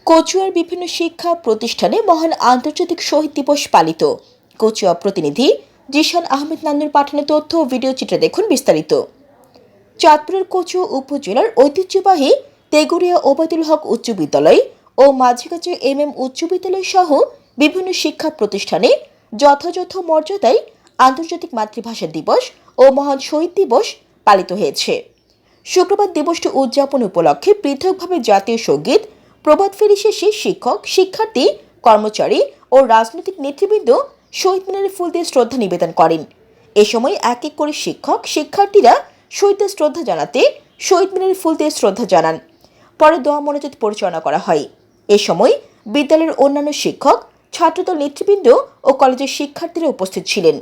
কচুয়ার বিভিন্ন শিক্ষা প্রতিষ্ঠানে মহান আন্তর্জাতিক শহীদ দিবস পালিত। কচুয়া প্রতিনিধি জিশান আহমেদ নান্নুর পাঠানো তথ্য ও ভিডিও চিত্রে দেখুন বিস্তারিত। চাঁদপুরের কচুয়া উপজেলার ঐতিহ্যবাহী তেগুড়িয়া ওবায়দুল হক উচ্চ বিদ্যালয় ও মাঝিগাছা MM উচ্চ বিদ্যালয় সহ বিভিন্ন শিক্ষা প্রতিষ্ঠানে যথাযথ মর্যাদায় আন্তর্জাতিক মাতৃভাষা দিবস ও মহান শহীদ দিবস পালিত হয়েছে। শুক্রবার দিবসটি উদযাপন উপলক্ষে পৃথকভাবে জাতীয় সঙ্গীত, প্রভাত ফেরি শেষে শিক্ষক, শিক্ষার্থী, কর্মচারী ও রাজনৈতিক নেতৃবৃন্দ শহীদ মিনারে ফুল দিয়ে শ্রদ্ধা নিবেদন করেন। এ সময় এক এক করে শিক্ষক, শিক্ষার্থীরা শহীদদের শ্রদ্ধা জানাতে শহীদ মিনারে ফুল দিয়ে শ্রদ্ধা জানান। পরে দোয়া মোনাজাত পরিচালনা করা হয়। এ সময় বিদ্যালয়ের অন্যান্য শিক্ষক, ছাত্রদল নেতৃবৃন্দ ও কলেজের শিক্ষার্থীরা উপস্থিত ছিলেন।